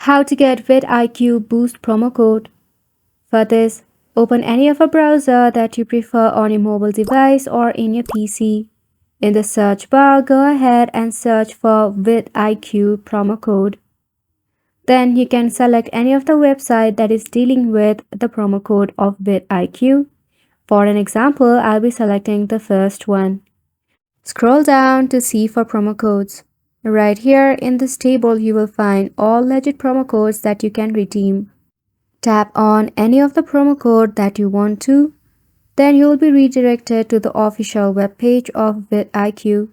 How to get VidIQ Boost promo code. For this, open any of a browser that you prefer on your mobile device or in your PC. In the search bar, go ahead and search for VidIQ promo code. Then you can select any of the website that is dealing with the promo code of VidIQ. For an example, I'll be selecting the first one. Scroll down to see for promo codes. Right here in this table, you will find all legit promo codes that you can redeem. Tap on any of the promo code that you want to. Then you will be redirected to the official webpage of VidIQ.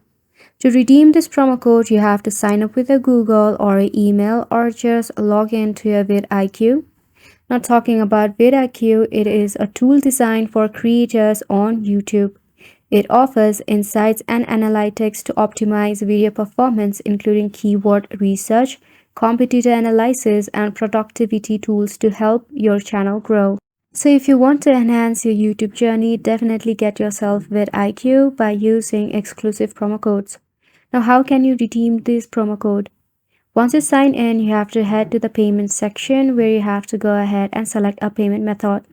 To redeem this promo code, you have to sign up with a Google or an email or just log in to your VidIQ. Now talking about VidIQ, it is a tool designed for creators on YouTube. It offers insights and analytics to optimize video performance, including keyword research, competitor analysis, and productivity tools to help your channel grow. So if you want to enhance your YouTube journey, definitely get yourself VidIQ by using exclusive promo codes. Now, how can you redeem this promo code? Once you sign in, you have to head to the payment section where you have to go ahead and select a payment method.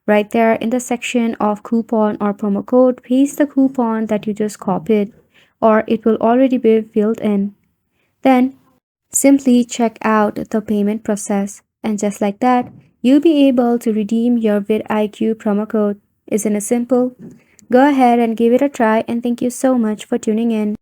Right there in the section of coupon or promo code, paste the coupon that you just copied, or it will already be filled in. Then simply check out the payment process, and just like that, you'll be able to redeem your VidIQ promo code. Isn't it simple? Go ahead and give it a try, and thank you so much for tuning in.